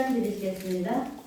10장 드리시겠습니다.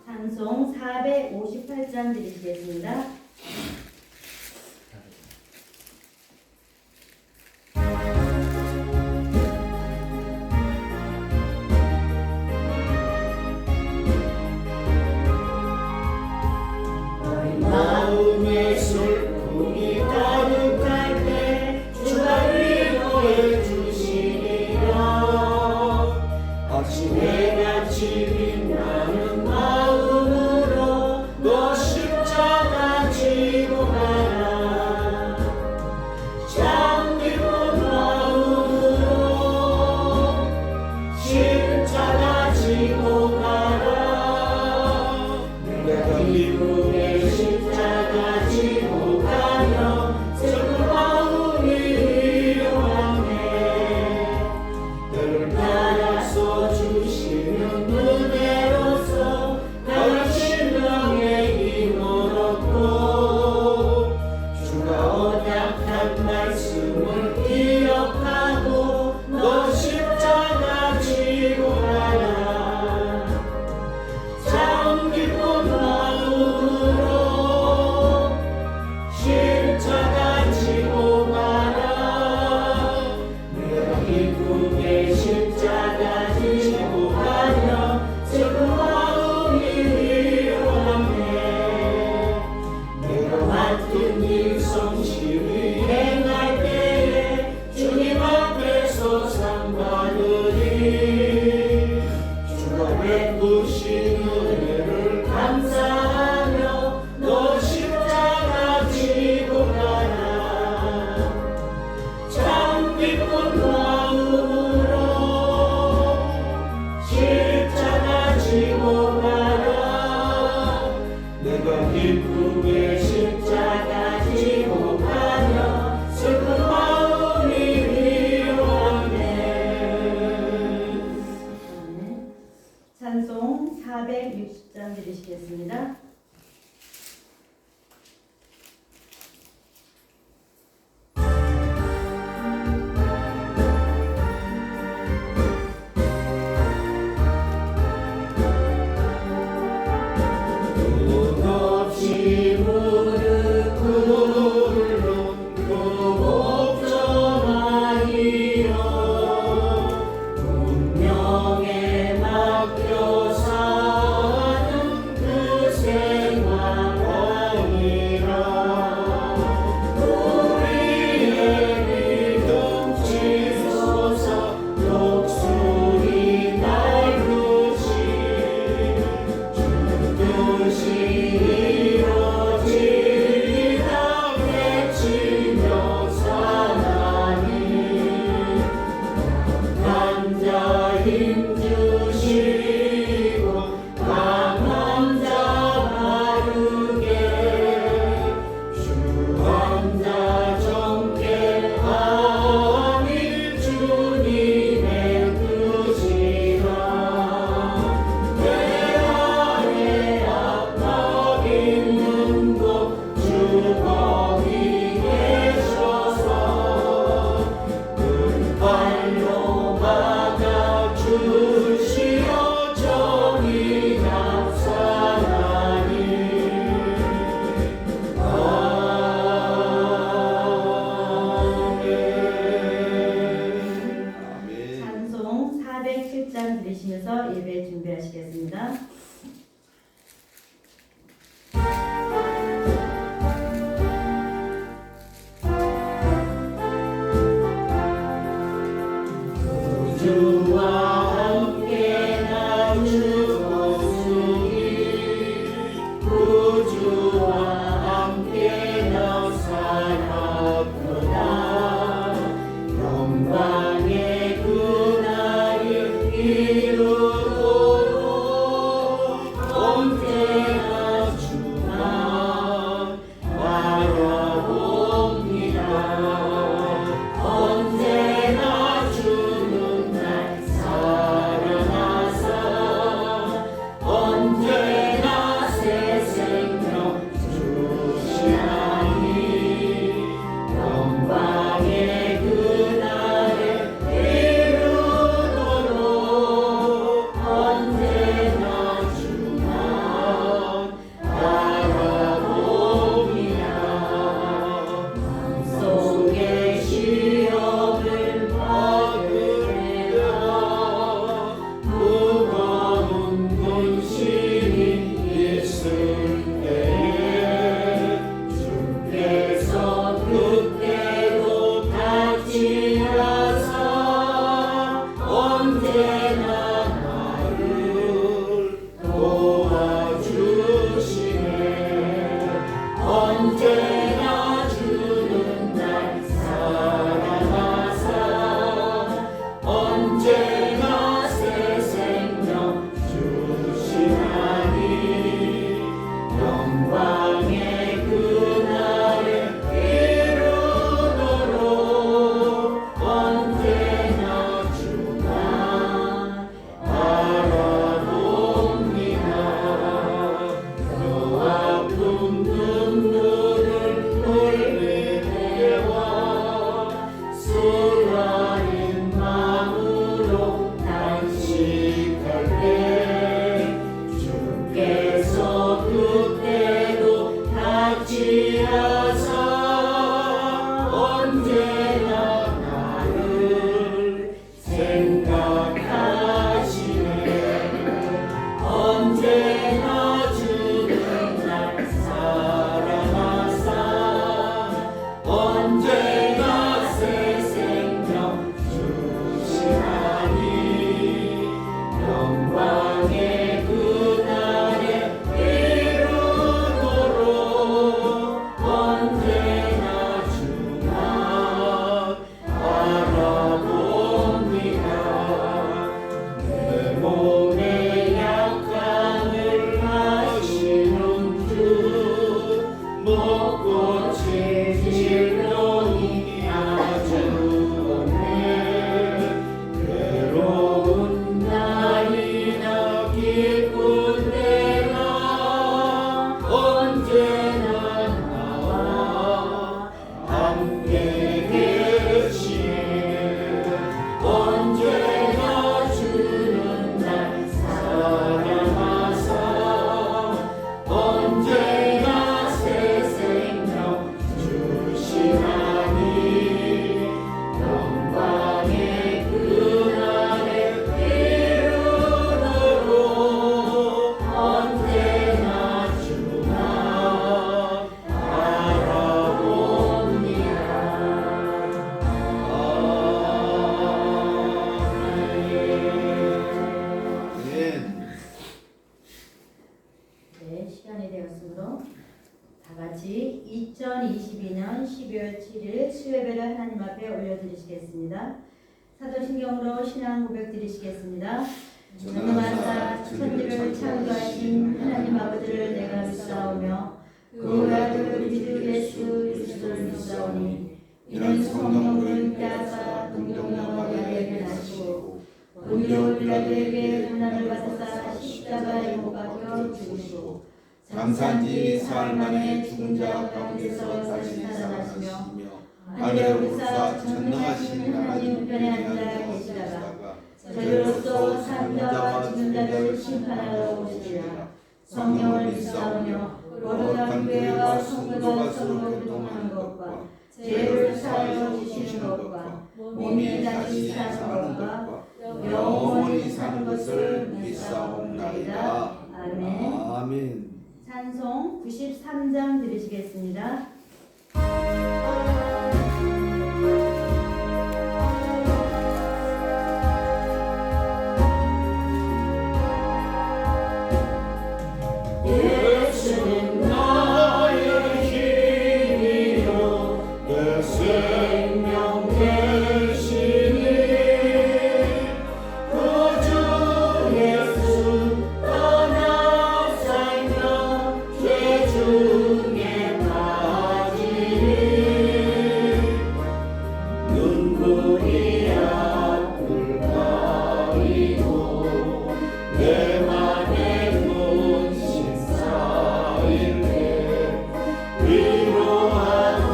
찬송 458장 드리시겠습니다. 마음의 슬픔이 가득할 때 주가 위로해 주시리라. 아침에 같이 빛나는 마음으로 너 십자가 지고 가라. 참 기쁜 마음으로 십자가 지고 가라. 내가 미국에 십자가 지고 가며 슬픈 마음이 위로하네. 너를 따라서 주시는 은혜로서 나는 신령의 힘을 얻고 주가 언약한 말씀을 기억하고 너 십자가 지고 가라. 참 기쁜 마음으로 십자가 지고 가라. 내가 기쁘게 십자가 지고 가며 슬픈 마음이 위로하네. 내가 맡은 일 성실히 행할 때에 주님 앞에서 상 받으리. 주가 베푸신 은혜를 감사하며 너 십자가 지고 가라. 참 기쁜 마음으로 십자가 지고 가라. 내가 기쁘게 십자가 지고 가며 슬픈 마음이 위로하네. 찬송 460장 드리시겠습니다. 끝없이 무릎 꿇는 그 목전하기여 운명에 맡겨 사는 그 드리시면서 예배 준비하시겠습니다. 주와 함께 나 주소서기 구주와 함께 나 살았도다 영광의 그날을 이루도록 언제나 주만 바라봅니다. 언제나 주는 날 사랑하사 언제나 새 생명 주시나니 영광의 그날에 이루도록 언제나 주만 바라봅니다. 속의 시험을 받으리라 무거운 근심이 있을 때에 주께서 그때도 닥치 하사 언제나 나를 도와주시네 언제나 주는 날 사랑하사 언제나 새 생명 주시나니 영광의 그날에 이루도록 언제나 주만 바라봅니다. 너 아픈 눈물을 흘릴 때와 쓰라린 마음으로 단식할 때 주께서 그때도 닥치 하사 언제나 나를 생각하시네 언제나 주는 날 사랑하사 언제나 새 생명 주시나니 영광의 그날에 이루도록 언제나 주만 바라봅니다. 내 몸의 약함을 아시는 주 먹고 질병이 아주 없네 괴로운 날이나 기쁜 때나 언제나 나와 함께 계시네 언제나 주는 날 사랑하사 언제나 새 생명 주시나니 영광의 그날에 이루도록 언제나 주만 바라봅니다. 아멘. 네, 시간이 되었으므로 다 같이 2022년 12월 7일 수요예배를 하나님 앞에 올려드리시겠습니다. 사도신경으로 신앙 고백 드리시겠습니다. 전능하사 천지를 창조하신 하나님 아버지를 내가 믿사오며 그 아들 우리 주 예수 그리스도를 믿사오니 이는 성령을 함께하사 동정녀 마리아에게 나시고 본디오 빌라도에게 고난을 받으사 십자가에 못 박혀 죽으시고 장사지 사흘 만에 죽은 자 가운데서 다시 살아나시며 하늘에 오르사 전능하신 하나님 우편에 앉아 계시다가 저희로서 산 자와 죽은 자를 심판하러 오시리라. 성령을 믿사오며 거룩한 교회와 성도가 서로 교통하는 것과 죄를 사하여 주시는 것과 몸이 다시 사는 것과 영원히 사는 것을 믿사옵나이다. 아멘. 아멘. 찬송 93장 들으시겠습니다. 예수는 나의 힘이요 내 생명 되시니 구주 예수 떠나 살며 죄 중에 빠지니 눈물이 앞을 가리고 내 맘에 문신 쌓일 때 위로하고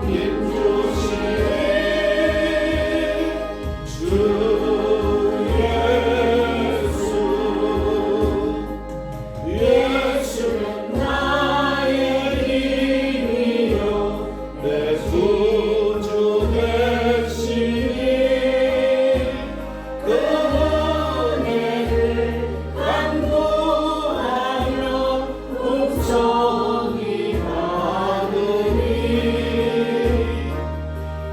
힘주시니 주 예수는 나의 힘이요 내 구주 되시니 그 은혜를 간구하며 묵정히 받으니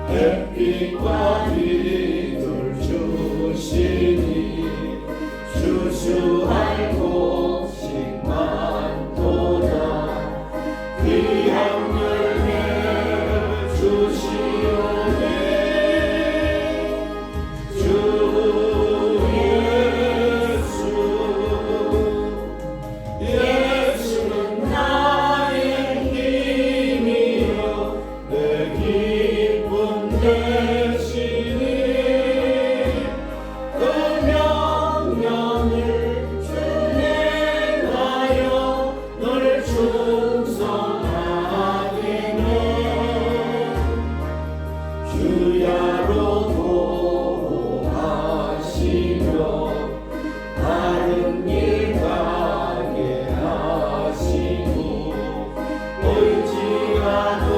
햇빛과 빛을 주시니 주수할 곳이 많도다 귀한 열매 주시오니 주 예수는 나의 힘이요 내 기쁨 되시니 그 명령을 준행하여 늘 충성하겠네 주야로 보호하시며 바른 길 가게 하시고 멀지라도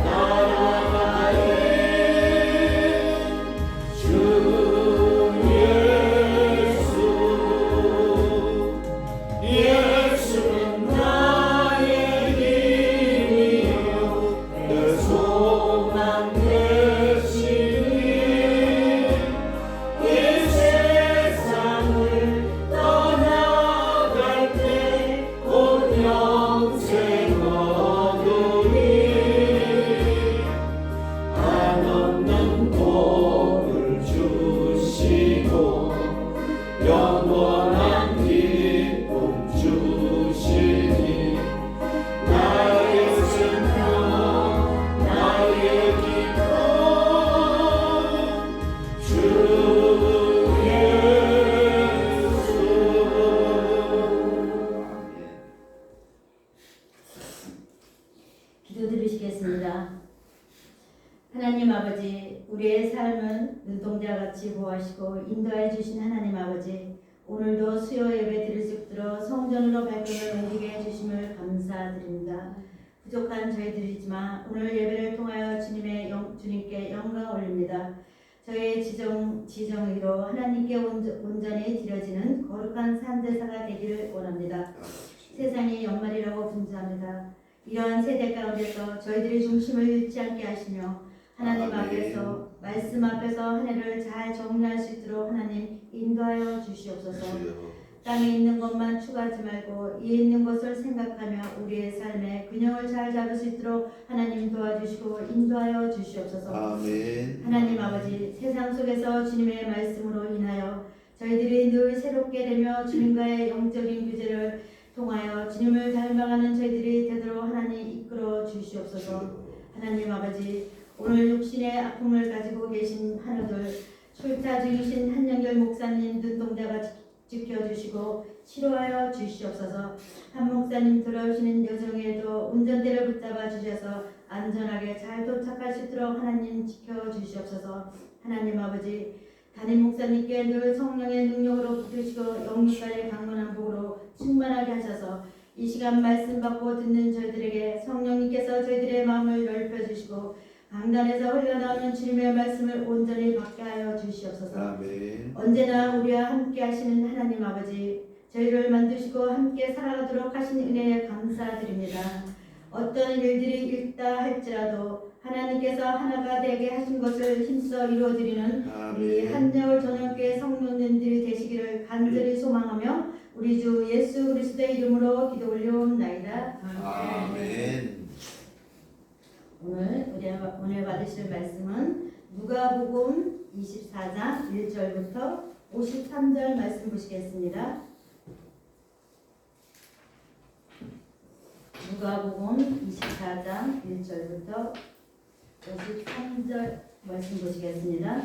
따라가네 주 예수는 나의 힘이요 내 소망 되시니 이 세상을 떠나갈 때 곧 영생 얻으리 한없는 복을 주시고 영원한 기쁨 주시니 나의 생명 나의 기쁨 주 예수 기도 드리시겠습니다. 하나님 아버지, 우리의 삶은 눈동자같이 보호하시고 인도해 주신 하나님 아버지, 오늘도 수요 예배 드릴 수 있도록 성전으로 발걸음을 옮기게 해주심을 감사드립니다. 부족한 저희들이지만 오늘 예배를 통하여 주님께 영광 올립니다. 저희의 지정의로 하나님께 온전히 드려지는 거룩한 산제사가 되기를 원합니다. 세상이 연말이라고 분주합니다. 이러한 세대 가운데서 저희들이 중심을 잃지 않게 하시며 하나님 앞에서 말씀 앞에서 한 해를 잘 정리할 수 있도록 하나님 인도하여 주시옵소서. 땅에 있는 것만 추구하지 말고 위에 있는 것을 생각하며 우리의 삶의 균형을 잘 잡을 수 있도록 하나님 도와주시고 인도하여 주시옵소서. 아멘. 하나님 아버지, 세상 속에서 주님의 말씀으로 인하여 저희들이 늘 새롭게 되며 주님과의 영적인 교제를 통하여 주님을 닮아가는 저희들이 되도록 하나님 이끌어 주시옵소서. 하나님 아버지, 오늘 육신의 아픔을 가지고 계신 한우들, 출타 중이신 한영결 목사님 눈동자가 지켜주시고 치료하여 주시옵소서. 한 목사님 돌아오시는 여정에도 운전대를 붙잡아 주셔서 안전하게 잘 도착할 수 있도록 하나님 지켜주시옵소서. 하나님 아버지, 담임 목사님께 늘 성령의 능력으로 붙으시고 영육간의 강건한 복으로 충만하게 하셔서 이 시간 말씀 받고 듣는 저희들에게 성령님께서 저희들의 마음을 넓혀주시고 강단에서 흘러나오는 주님의 말씀을 온전히 받게 하여 주시옵소서. 아멘. 언제나 우리와 함께 하시는 하나님 아버지, 저희를 만드시고 함께 살아가도록 하신 은혜에 감사드립니다. 어떤 일들이 있다 할지라도 하나님께서 하나가 되게 하신 것을 힘써 이루어드리는 우리 아멘. 한여울 전원교회 성도님들이 되시기를 간절히 소망하며 우리 주 예수 그리스도의 이름으로 기도 올려옵나이다. 아멘. 오늘 받으실 말씀은 누가복음 24장 1절부터 53절 말씀 보시겠습니다. 누가복음 24장 1절부터 53절 말씀 보시겠습니다.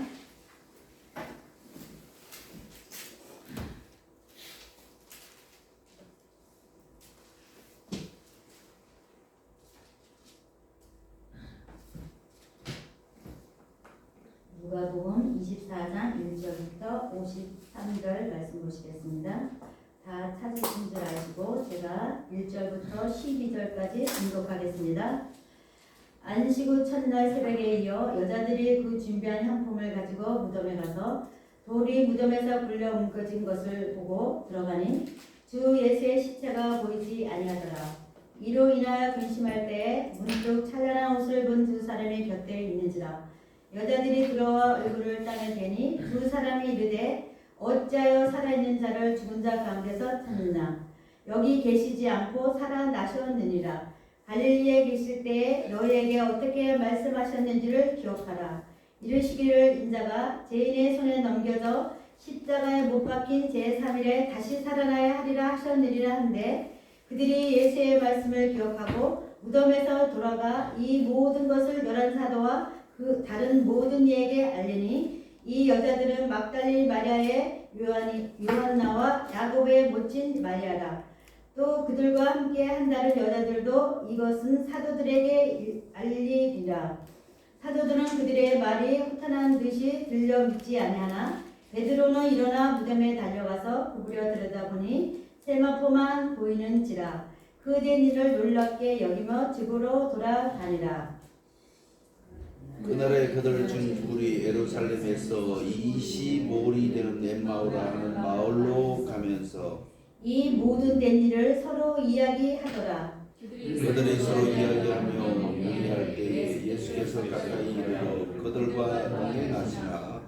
누가복음 24장 1절부터 53절 말씀 보시겠습니다. 다 찾으신 줄 아시고 제가 1절부터 12절까지 봉독하겠습니다. 안식 후 첫날 새벽에 이어 여자들이 그 준비한 향품을 가지고 무덤에 가서 돌이 무덤에서 굴려 뭉거진 것을 보고 들어가니 주 예수의 시체가 보이지 아니하더라. 이로 인하여 근심할 때에 문득 찬란한 옷을 본 두 사람이 곁에 있는지라. 여자들이 들어와 얼굴을 땅에 대니 두 사람이 이르되 어찌하여 살아있는 자를 죽은 자 가운데서 찾느냐. 여기 계시지 않고 살아나셨느니라. 갈릴리에 계실 때에 너희에게 어떻게 말씀하셨는지를 기억하라. 이르시기를 인자가 죄인의 손에 넘겨져 십자가에 못 박힌 제3일에 다시 살아나야 하리라 하셨느니라 한데 그들이 예수의 말씀을 기억하고 무덤에서 돌아가 이 모든 것을 열한 사도와 그 다른 모든 이에게 알리니 이 여자들은 막달린 마리아의 요한나와 야곱의 모친 마리아라. 또 그들과 함께 한 다른 여자들도 이것은 사도들에게 알리리라. 사도들은 그들의 말이 허탄한 듯이 들려 믿지 아니하나 베드로는 일어나 무덤에 달려가서 구부려 들여다보니 세마포만 보이는지라. 그 된 일을 놀랍게 여기며 집으로 돌아다니라. 그날에 그들 중 둘이 예루살렘에서 25里되는 엠마오라 하는 마을로 가면서 이 모든 된 일을 서로 이야기하더라. 그들이 서로 이야기하며 얘기할 때에 예수께서 가까이 이르러 그들과 동행하시나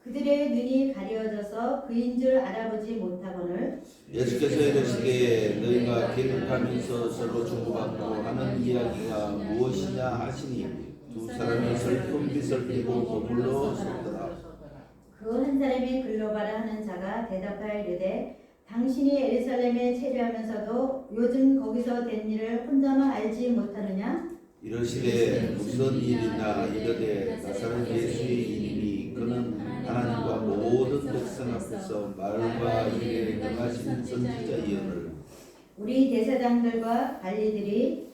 그들의 눈이 가려져서 그인 줄 알아보지 못하거늘 예수께서 이르시되 너희가 길을 가면서 서로 주고받고 하는 이야기가 무엇이냐 하시니 두 사람이 슬픈 빛을 띠고 거물러 섰더라. 그 한 사람이 글로바라 하는 자가 대답하여 이르되 당신이 예루살렘에 체류하면서도 요즘 거기서 된 일을 혼자만 알지 못하느냐? 이르시되 무슨 일이냐 이르되 나사렛 예수의 이름이 그는 하나님과 모든 백성 앞에서 말과 일에 능하신 선지자 예언을 우리 대사장들과 관리들이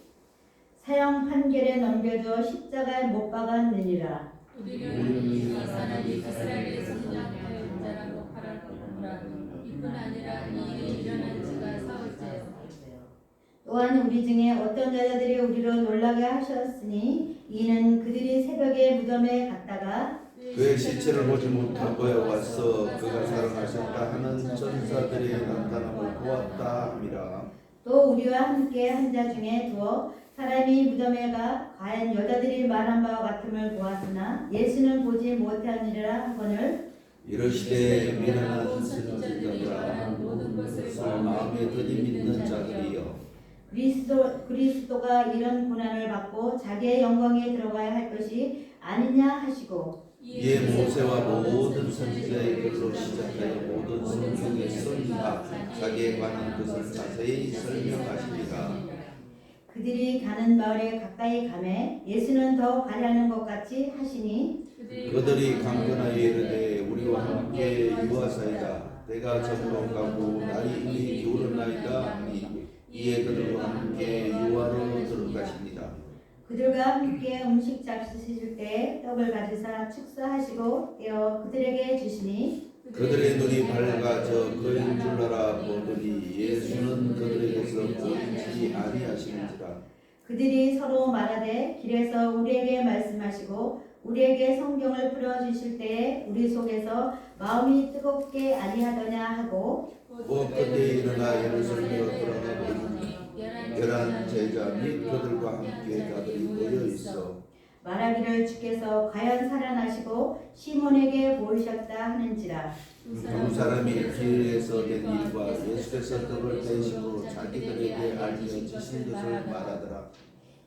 사형 판결에 넘겨져 십자가에 못 박았느니라. 우리는 사람이 이스라엘의 선지자하여 인자라고 팔았노라. 이뿐 아니라 이 일이 일어난 지가 사흘째요. 또한 우리 중에 어떤 여자들이 우리로 놀라게 하셨으니 이는 그들이 새벽에 무덤에 갔다가 그의 시체를 보지 못하고 와서 그가 살아나셨다 하는 천사들의 나타남을 보았다 함이라. 또 우리와 함께 한 자 중에 두어 사람이 무덤에 가 과연 여자들이 말한 바와 같음을 보았으나 예수는 보지 못하니라 하거늘 이르시되 미련한 선지자들아 모든 것을 마음에 드니 믿는 자들이여 그리스도가 이런 고난을 받고 자기의 영광에 들어가야 할 것이 아니냐 하시고 이에 모세와 모든 선지자의 글로 시작하여 모든 성경의 선지가 자기에 관한 것을 자세히 설명하시니라. 그들이 가는 마을에 가까이 가매 예수는 더 가려는 것 같이 하시니 그들이 강건하여 이르되 우리와 함께 유하사이다. 때가 저물어 가고 날이 이미 기울었나이다 하니 이에 그들과 함께 유하로 들어가십니다. 그들과 함께 음식 잡수실 때 떡을 가지사 축사하시고 떼어 그들에게 주시니 그들의 눈이 밝아져 그인 줄 알아 보더니 예수는 그들에게서 보이지 아니하시는지라. 그들이 서로 말하되 길에서 우리에게 말씀하시고 우리에게 성경을 풀어주실 때에 우리 속에서 마음이 뜨겁게 아니하더냐 하고 그때 일어나 예루살렘으로 돌아가고 열한 제자 및 그들과 함께 자들이 모여 있어 말하기를 주께서 과연 살아나시고 시몬에게 보이셨다 하는지라. 두 사람이 길에서 된 일과 예수께서 떡을 떼심으로 자기들에게 알려 주신 것을 말하더라.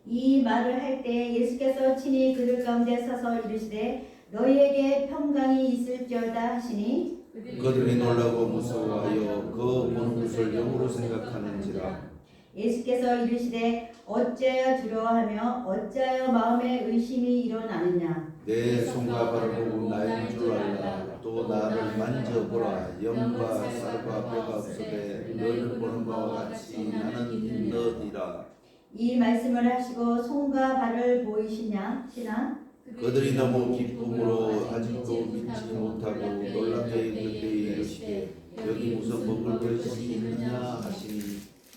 이 말을 할 때 예수께서 친히 그들 가운데 서서 이르시되 너희에게 평강이 있을지어다 하시니 그들이 놀라고 무서워하여 그 보는 것을 영으로 생각하는지라. 예수께서 이르시되 어찌하여 두려워하며 어찌하여 마음에 의심이 일어나느냐. 내 손과 발을 보고 나인 줄 알라. 또 나를 만져보라. 영과 살과 뼈가 없으되 너를 보는 바와 같이 나는 너희라. 이 말씀을 하시고 손과 발을 보이시냐 시나 그들이 너무 기쁨으로 아직도 믿지 못하고 놀랍게 그때 이르시되 여기 무슨 먹을 것이 있느냐 하시니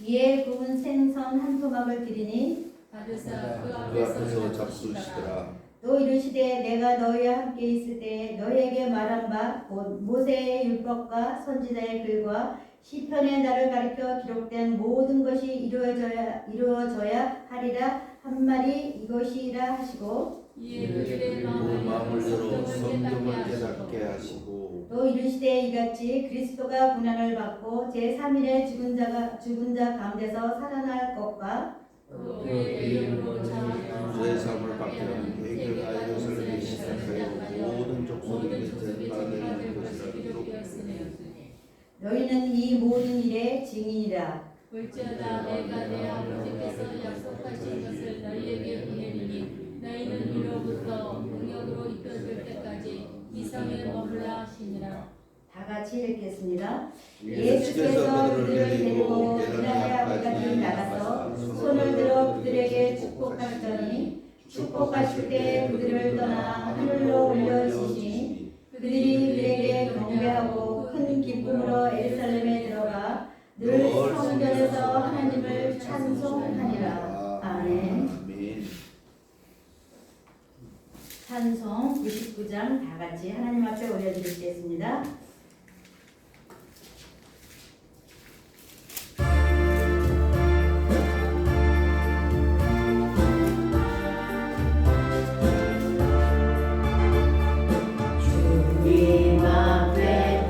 이에 구운 생선 한 토막을 드리니 받으사 그 그 앞에서 앞에서 잡수시더라. 잡수시더라. 또 이르시되 내가 너희와 함께 있을 때 너희에게 말한 바 곧 모세의 율법과 선지자의 글과 시편에 나를 가리켜 기록된 모든 것이 이루어져야 하리라 한 말이 이것이라 하시고 이에 그들의 그 마음을 열어 성경을 깨닫게 하시고 또 이르시되 이같이 그리스도가 고난을 받고 제3일에 죽은 자 가운데서 살아날 것과 또 그의 이름으로 죄의 사함을 받게 하는 해결하여 예루살렘에 시작하여 모든 족속에게 전파되는 것이라 기록되었으니 너희는 이 모든 일의 증인이라. 볼지어다 내가 내 아버지께서 약속하신 것을 너희에게 보내리니 너희는 이로부터 능력으로 입혀질 때까지 이 성에 머물라 하시니라. 다 같이 읽겠습니다. 예수께서 그들을 데리고 베다니아까지 나가서 손을 들어 그들에게 축복하시더니 축복하실 때 그들을 떠나 하늘로 올려주시니 그들이 그들에게 경배하고 큰 기쁨으로 예루살렘에 들어가 늘 성전에서 하나님을 찬송하니라. 아멘. 아멘. 찬송 99장 다 같이 하나님 앞에 올려드리겠습니다. 주님 앞에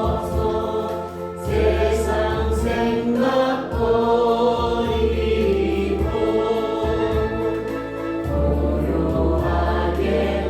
떨면서서 세상 생각 버리고 고요하게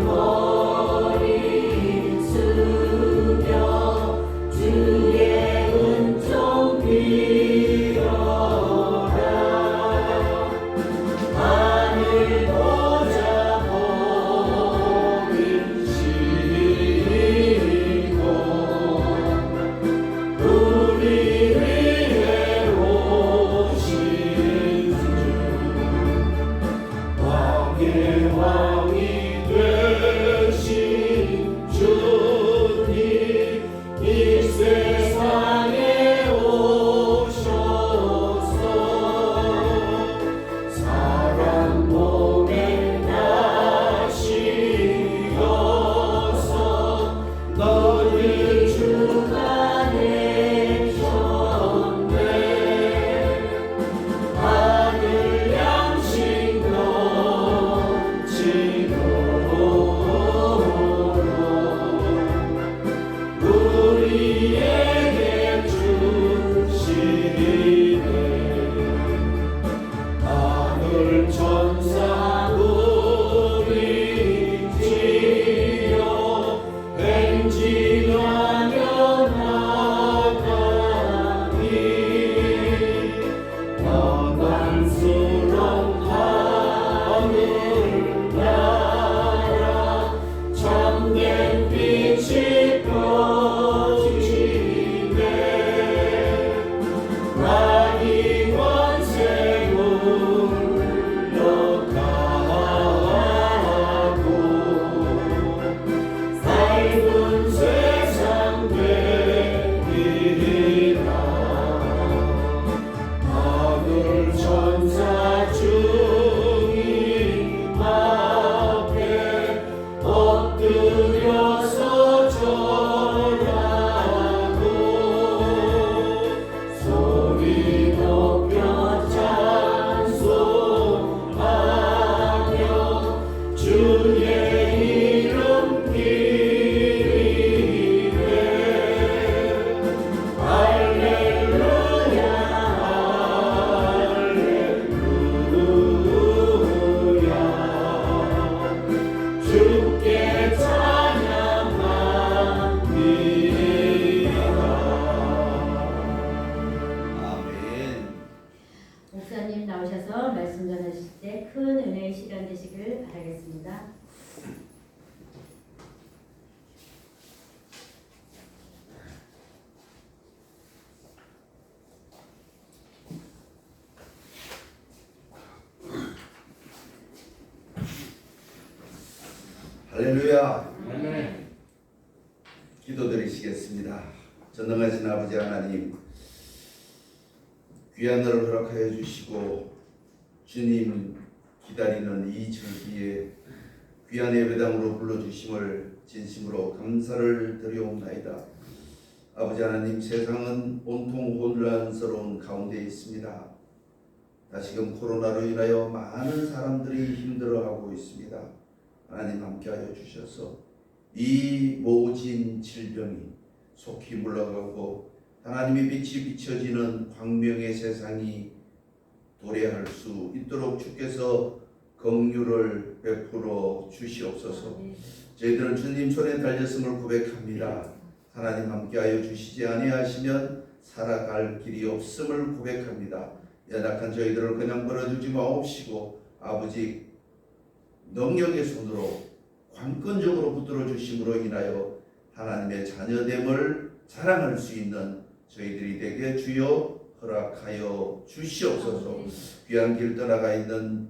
할렐루야. 아멘. 기도드리시겠습니다. 전능하신 아버지 하나님, 귀한 날을 허락하여 주시고 주님 기다리는 이 절기에 귀한 예배당으로 불러주심을 진심으로 감사를 드리옵나이다. 아버지 하나님, 세상은 온통 혼란스러운 가운데 있습니다. 다시금 코로나로 인하여 많은 사람들이 힘들어하고 있습니다. 하나님 함께하여 주셔서 이 모진 질병이 속히 물러가고 하나님의 빛이 비춰지는 광명의 세상이 도래할 수 있도록 주께서 긍휼을 베풀어 주시옵소서. 저희들은 주님 손에 달렸음을 고백합니다. 하나님 함께하여 주시지 아니하시면 살아갈 길이 없음을 고백합니다. 연약한 저희들을 그냥 버려두지 마옵시고 아버지 능력의 손으로 관건적으로 붙들어 주심으로 인하여 하나님의 자녀됨을 자랑할 수 있는 저희들이 되게 주여 허락하여 주시옵소서. 귀한 길 떠나가 있는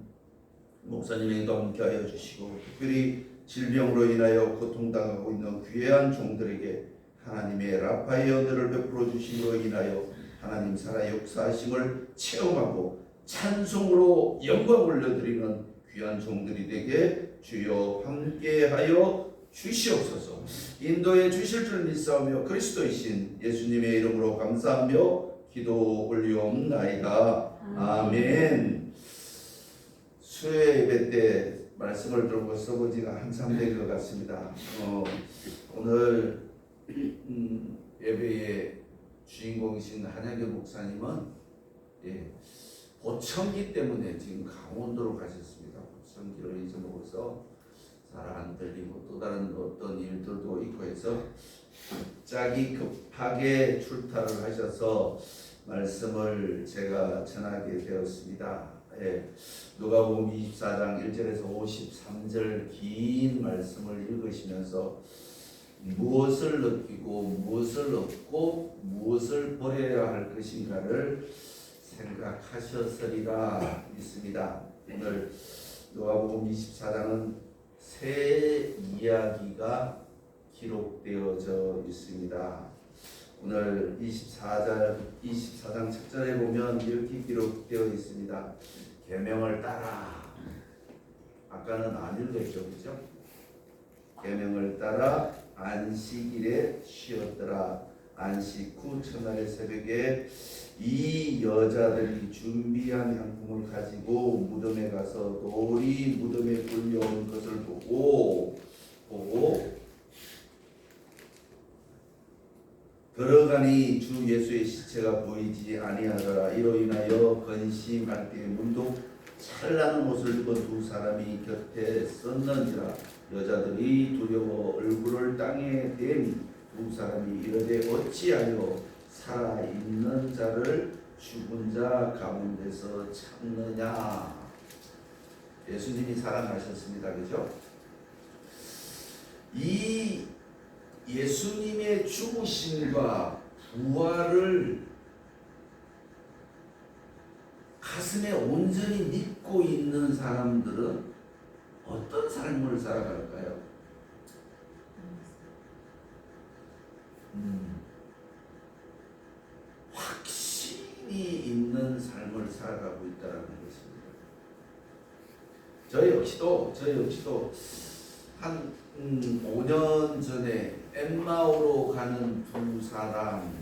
목사님에게도 함께하여 주시고 특별히 질병으로 인하여 고통당하고 있는 귀한 종들에게 하나님의 라파의 은혜를 베풀어 주심으로 인하여 하나님 살아 역사하심을 체험하고 찬송으로 영광 올려드리는 귀한 종들이 되게 주여 함께하여 주시옵소서. 인도해 주실 줄 믿사오며 그리스도이신 예수님의 이름으로 감사하며 기도 올리옵나이다. 아멘. 수요 예배 때 말씀을 들고 써본 지가 한참 된 것 같습니다. 오늘 예배의 주인공이신 한양교 목사님은 보청기 때문에 지금 강원도로 가셨습니다. 보청기를 잊어먹어서 잘 안 들리고 또 다른 어떤 일들도 있고 해서 갑자기 급하게 출타를 하셔서 말씀을 제가 전하게 되었습니다. 누가복음 24장 1절에서 53절 긴 말씀을 읽으시면서 무엇을 느끼고 무엇을 얻고 무엇을 버려야 할 것인가를 생각하셨으리라 믿습니다. 오늘 누가복음 24장은 새 이야기가 기록되어져 있습니다. 오늘 24장 첫 절에 보면 이렇게 기록되어 있습니다. 계명을 따라. 아까는 안 읽었죠, 그죠? 계명을 따라 안식일에 쉬었더라. 안식 후 첫날의 새벽에 이 여자들이 준비한 향품을 가지고 무덤에 가서 돌이 무덤에 굴려온 것을 보고 들어가니 주 예수의 시체가 보이지 아니하더라. 이로 인하여 근심할 때에 문득 찬란한 옷을 입은 두 사람이 곁에 섰는지라. 여자들이 두려워 얼굴을 땅에 대니 두 사람이 이르되 어찌하여 살아있는 자를 죽은 자 가운데서 찾느냐. 예수님이 살아나셨습니다. 그죠? 이 예수님의 죽으심과 부활을 가슴에 온전히 믿고 있는 사람들은 어떤 삶을 살아갈까요? 확신이 있는 삶을 살아가고 있다는 것입니다. 저 역시도 한 5년 전에 엠마오로 가는 두 사람이라는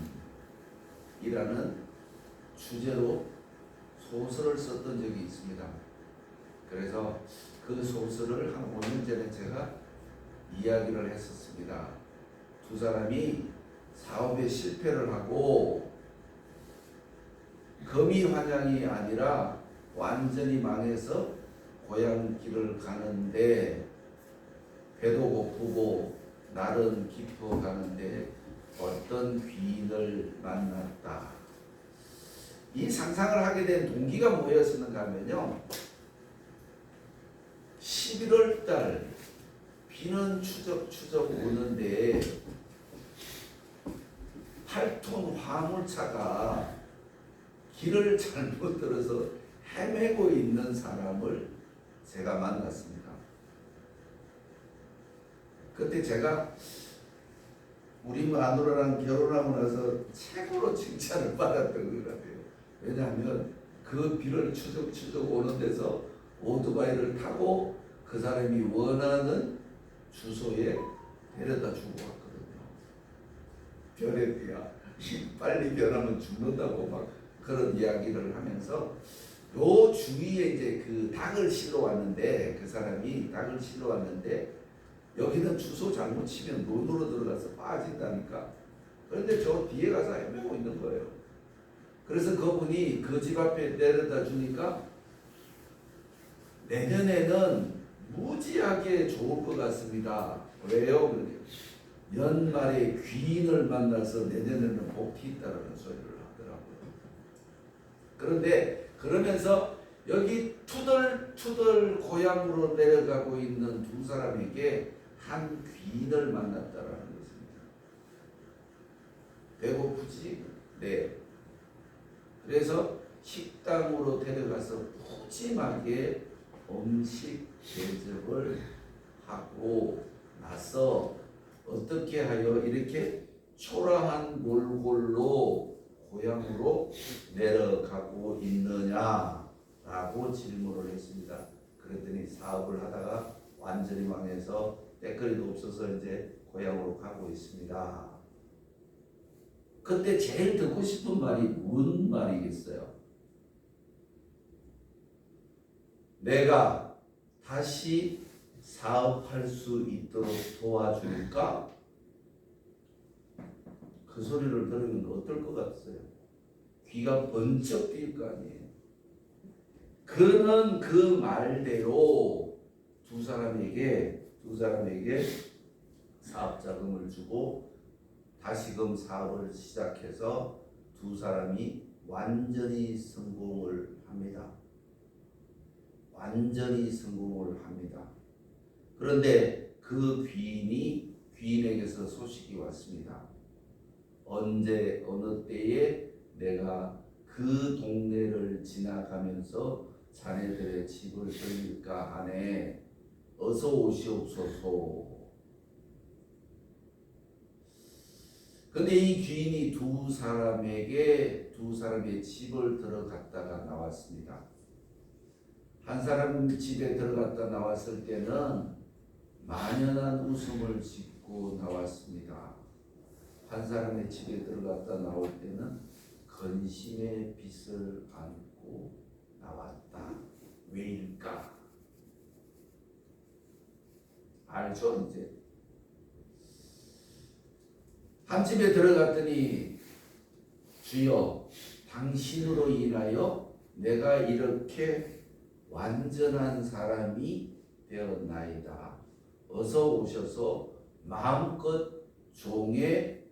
주제로 소설을 썼던 적이 있습니다. 그래서 그 소설을 한 5년 전에 제가 이야기를 했었습니다. 두 사람이 사업에 실패를 하고 금이환양이 아니라 완전히 망해서 고향 길을 가는데 배도 고프고 날은 깊어가는데 어떤 귀인을 만났다. 이 상상을 하게 된 동기가 뭐였었는가 하면요, 11월 달 비는 추적추적 오는데 8톤 화물차가 길을 잘못 들어서 헤매고 있는 사람을 제가 만났습니다. 그때 제가 우리 마누라랑 결혼하고 나서 최고로 칭찬을 받았던 것 같아요. 왜냐하면 그 비를 추적 오는 데서 오토바이를 타고 그 사람이 원하는 주소에 데려다 주고 왔거든요. 별의야 빨리 변하면 죽는다고 막 그런 이야기를 하면서 요 주위에 이제 그 닭을 실러 왔는데 그 사람이 닭을 실러 왔는데 여기는 주소 잘못 치면 논으로 들어가서 빠진다니까. 그런데 저 뒤에 가서 헤매고 있는 거예요. 그래서 그분이 그 집 앞에 내려다 주니까 내년에는 무지하게 좋을 것 같습니다. 왜요? 연말에 귀인을 만나서 내년에는 복이 있다는 소리를 하더라고요. 그런데 그러면서 여기 투덜투덜 고향으로 내려가고 있는 두 사람에게 한 귀인을 만났다라는 것입니다. 배고프지? 네. 그래서 식당으로 데려가서 푸짐하게 음식 대접을 하고 나서 어떻게 하여 이렇게 초라한 몰골로 고향으로 내려가고 있느냐라고 질문을 했습니다. 그랬더니 사업을 하다가 완전히 망해서 때거리도 없어서 이제 고향으로 가고 있습니다. 그때 제일 듣고 싶은 말이 뭔 말이겠어요? 내가 다시 사업할 수 있도록 도와줄까? 그 소리를 들으면 어떨 것 같아요? 귀가 번쩍 뛸 거 아니에요. 그는 그 말대로 두 사람에게 사업 자금을 주고 다시금 사업을 시작해서 두 사람이 완전히 성공을 합니다. 완전히 성공을 합니다. 그런데 그 귀인에게서 소식이 왔습니다. 언제 어느 때에 내가 그 동네를 지나가면서 자네들의 집을 들릴까 하네. 어서 오시옵소서. 근데 이 귀인이 두 사람의 집을 들어갔다가 나왔습니다. 한 사람 집에 들어갔다 나왔을 때는 만연한 웃음을 짓고 나왔습니다. 한 사람의 집에 들어갔다 나올 때는 근심의 빚을 안고 나왔다. 왜일까? 알죠 이제. 한 집에 들어갔더니 주여 당신으로 인하여 내가 이렇게 완전한 사람이 되었나이다. 어서 오셔서 마음껏 종의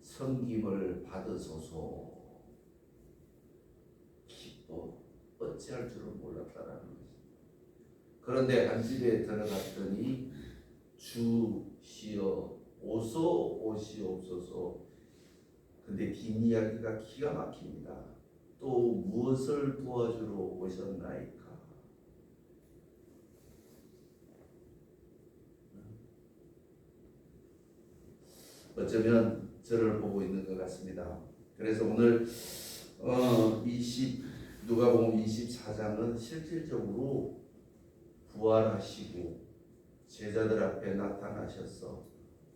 섬김을 받으소서. 기뻐 어찌할 줄은 몰랐다라는 것입니다. 그런데 한 집에 들어갔더니 주시여 어서 오시옵소서. 근데 뒷이야기가 기가 막힙니다. 또 무엇을 도와주러 오셨나이까? 어쩌면 저를 보고 있는 것 같습니다. 그래서 오늘 누가복음 24장은 실질적으로 부활하시고 제자들 앞에 나타나셔서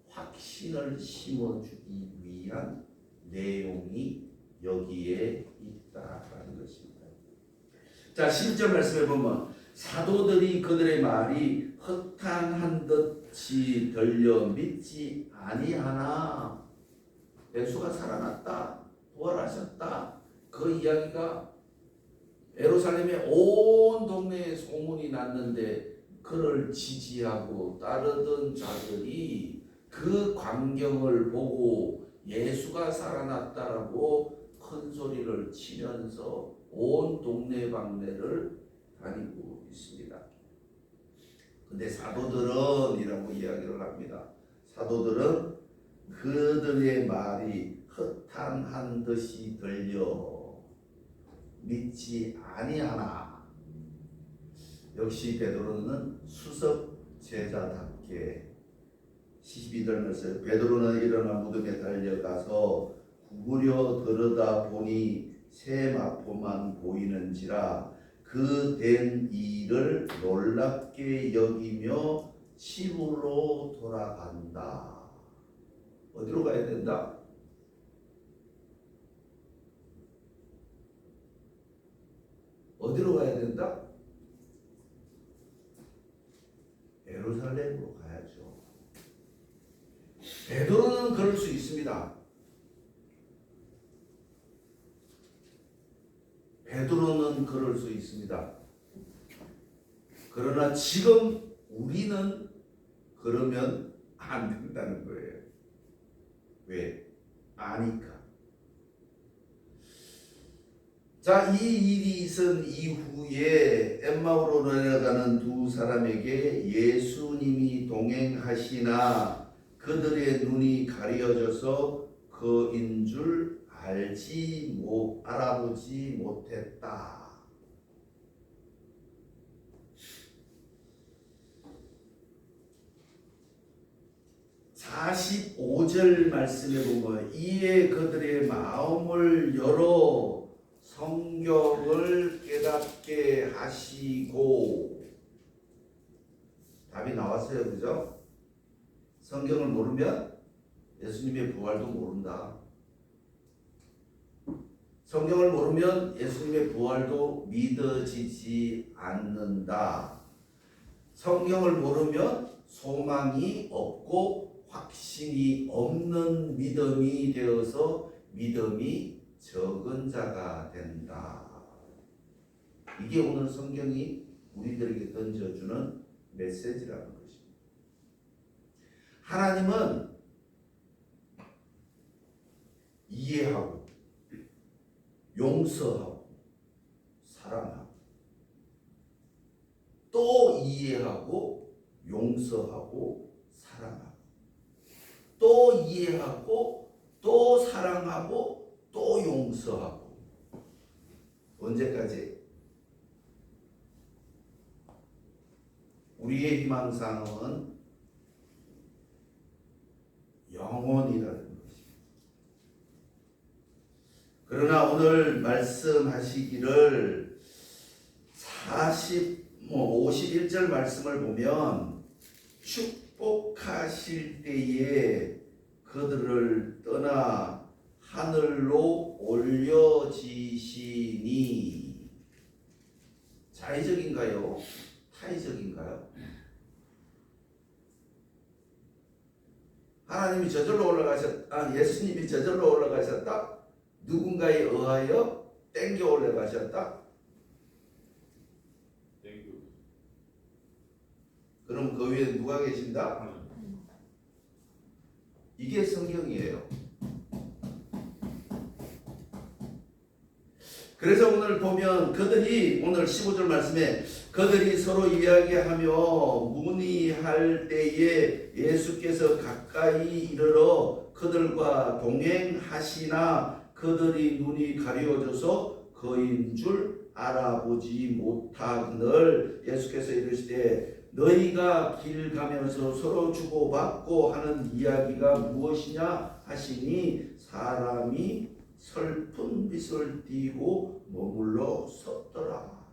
확신을 심어주기 위한 내용이 여기에 있다라는 것입니다. 자, 10절 말씀해 보면 사도들이 그들의 말이 허탄한 듯이 들려 믿지 아니하나. 예수가 살아났다, 부활하셨다, 그 이야기가 예루살렘의 온 동네에 소문이 났는데 그를 지지하고 따르던 자들이 그 광경을 보고 예수가 살아났다라고 큰 소리를 치면서 온 동네방네를 다니고 있습니다. 근데 사도들은 이라고 이야기를 합니다. 사도들은 그들의 말이 허탄한 듯이 들려 믿지 아니하나. 역시 베드로는 수석 제자답게 72절 말씀. 베드로는 일어나 무덤에 달려가서 구부려 들여다보니 새 마포만 보이는지라 그 된 일을 놀랍게 여기며 집으로 돌아간다. 어디로 가야 된다? 어디로 가야 된다? 예루살렘으로 가야죠. 베드로는 그럴 수 있습니다. 베드로는 그럴 수 있습니다. 그러나 지금 우리는 그러면 안 된다는 거예요. 왜? 아니까. 자, 이 일이 있은 이후에 엠마오로 내려가는 두 사람에게 예수님이 동행하시나 그들의 눈이 가려져서 그인 줄 알아보지 못했다. 45절 말씀에 보면 이에 그들의 마음을 열어 성경을 깨닫게 하시고, 답이 나왔어요. 그죠? 성경을 모르면 예수님의 부활도 모른다. 성경을 모르면 예수님의 부활도 믿어지지 않는다. 성경을 모르면 소망이 없고 확신이 없는 믿음이 되어서 믿음이 적은 자가 된다. 이게 오늘 성경이 우리들에게 던져주는 메시지라는 것입니다. 하나님은 이해하고 용서하고 사랑하고 또 이해하고 용서하고 사랑하고 또 이해하고 또 사랑하고 또 용서하고. 언제까지? 우리의 희망사항은 영원이라는 것입니다. 그러나 오늘 말씀하시기를 51절 말씀을 보면 축복하실 때에 그들을 떠나 하늘로 올려지시니. 자의적인가요? 타의적인가요? 하나님이 저절로 예수님이 저절로 올라가셨다? 누군가에 의하여 땡겨 올라가셨다? 그럼 그 위에 누가 계신다? 이게 성경이에요. 그래서 오늘 보면 그들이, 오늘 15절 말씀에 그들이 서로 이야기하며 문의할 때에 예수께서 가까이 이르러 그들과 동행하시나 그들이 눈이 가려져서 그인 줄 알아보지 못하거늘 예수께서 이르시되 너희가 길 가면서 서로 주고받고 하는 이야기가 무엇이냐 하시니 사람이 슬픈 빛을 띠고 머물러 섰더라.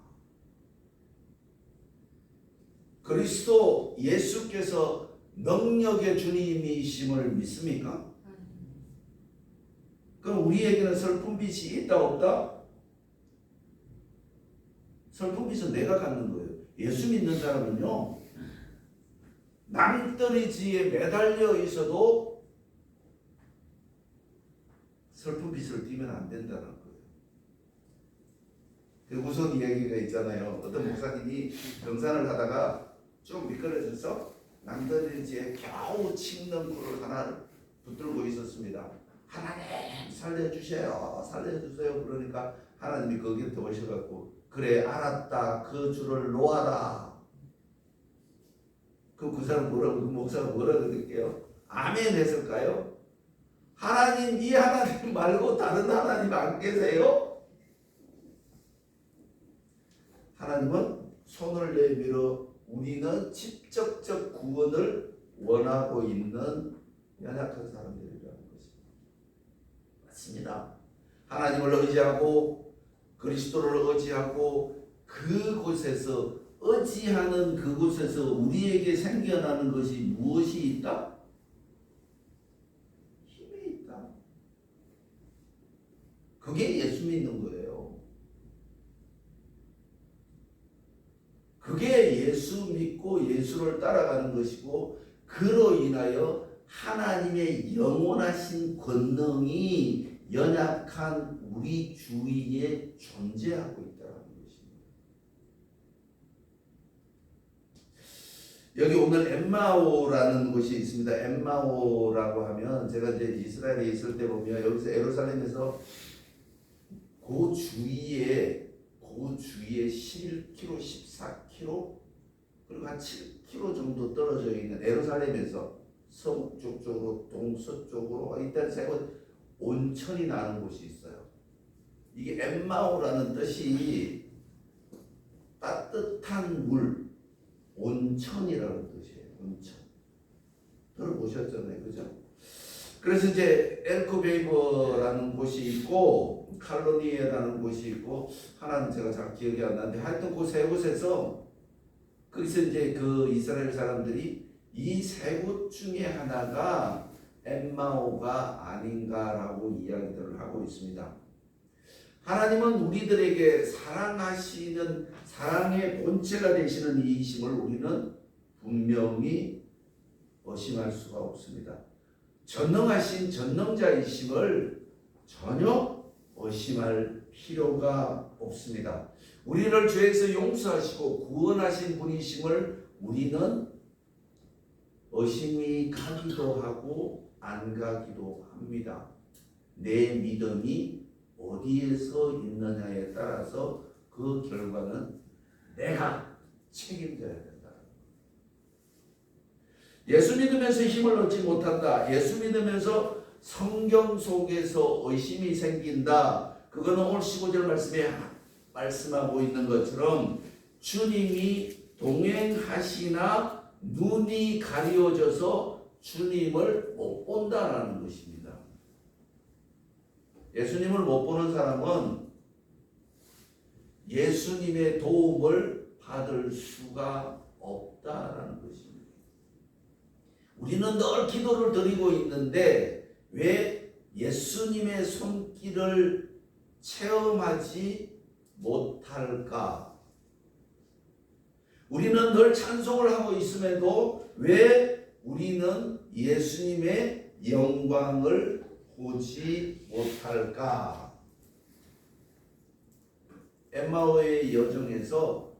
그리스도 예수께서 능력의 주님이심을 믿습니까? 그럼 우리에게는 슬픈 빛이 있다 없다? 슬픈 빛은 내가 갖는 거예요. 예수 믿는 사람은요, 낭떠러지에 매달려 있어도 슬픈 빛을 띠면 안 된다는 거예요. 그 무서운 이야기가 있잖아요. 어떤 목사님이 등산을 하다가 좀 미끄러져서 낭떠러지에 겨우 칡는 굴을 하나를 붙들고 있었습니다. 하나님 살려주세요, 살려주세요. 그러니까 하나님이 거기에 더 오셔갖고 그래 알았다, 그 줄을 놓아라. 그럼 그 사람 뭐라고, 그 목사가 뭐라고 그럴게요? 아멘 했을까요? 하나님, 이 하나님 말고 다른 하나님 안 계세요? 하나님은 손을 내밀어 우리는 직접적 구원을 원하고 있는 연약한 사람들이라는 것입니다. 맞습니다. 하나님을 의지하고 그리스도를 의지하고 그곳에서 의지하는 그곳에서 우리에게 생겨나는 것이 무엇이 있다? 힘이 있다. 그게 예수 믿는 거예요. 그게 예수 믿고 예수를 따라가는 것이고 그로 인하여 하나님의 영원하신 권능이 연약한 우리 주위에 존재하고 있다는 것입니다. 여기 오늘 엠마오라는 곳이 있습니다. 엠마오라고 하면 제가 이제 이스라엘에 있을 때 보면 여기서 예루살렘에서 그 주위에 11km, 14km 그리고 한 7km 정도 떨어져 있는 예루살렘에서 서북쪽 쪽으로 동서쪽으로 일단 세 곳 온천이 나는 곳이 있어요. 이게 엠마오라는 뜻이 따뜻한 물, 온천이라는 뜻이에요. 온천. 들어보셨잖아요, 그죠? 그래서 이제 엘코베이버라는 곳이 있고 칼로니에라는 곳이 있고 하나는 제가 잘 기억이 안 나는데 하여튼 그 세 곳에서 거기서 이제 그 이스라엘 사람들이 이 세 곳 중에 하나가 엠마오가 아닌가라고 이야기들을 하고 있습니다. 하나님은 우리들에게 사랑하시는 사랑의 본체가 되시는 이이심을 우리는 분명히 의심할 수가 없습니다. 전능하신 전능자이심을 전혀 의심할 필요가 없습니다. 우리를 죄에서 용서하시고 구원하신 분이심을 우리는 의심이 가기도 하고 안 가기도 합니다. 내 믿음이 어디에서 있느냐에 따라서 그 결과는 내가 책임져야 된다. 예수 믿으면서 힘을 얻지 못한다. 예수 믿으면서 성경 속에서 의심이 생긴다. 그거는 오늘 15절 말씀에 말씀하고 있는 것처럼 주님이 동행하시나 눈이 가려져서 주님을 못 본다라는 것입니다. 예수님을 못 보는 사람은 예수님의 도움을 받을 수가 없다라는 것입니다. 우리는 늘 기도를 드리고 있는데 왜 예수님의 손길을 체험하지 못할까? 우리는 늘 찬송을 하고 있음에도 왜 우리는 예수님의 영광을 보지 못할까? 엠마오의 여정에서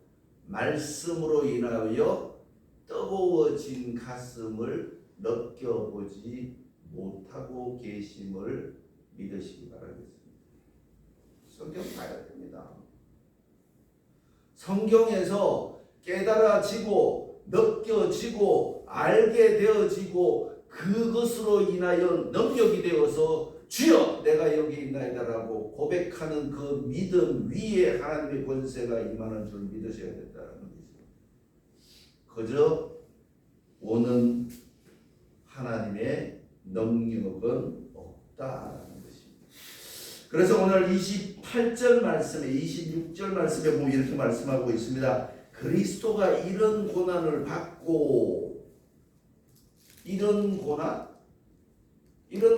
말씀으로 인하여 뜨거워진 가슴을 느껴보지 못하고 계심을 믿으시기 바라겠습니다. 성경 봐야 됩니다. 성경에서 깨달아지고 느껴지고 알게 되어지고 그것으로 인하여 능력이 되어서 주여 내가 여기 있나이다라고 고백하는 그 믿음 위에 하나님의 권세가 임하는 줄 믿으셔야 된다는 것이죠. 그저 오는 하나님의 능력은 없다라는 것입니다. 그래서 오늘 28절 말씀에 26절 말씀에 보면 이렇게 말씀하고 있습니다. 그리스도가 이런 고난을 받고 이런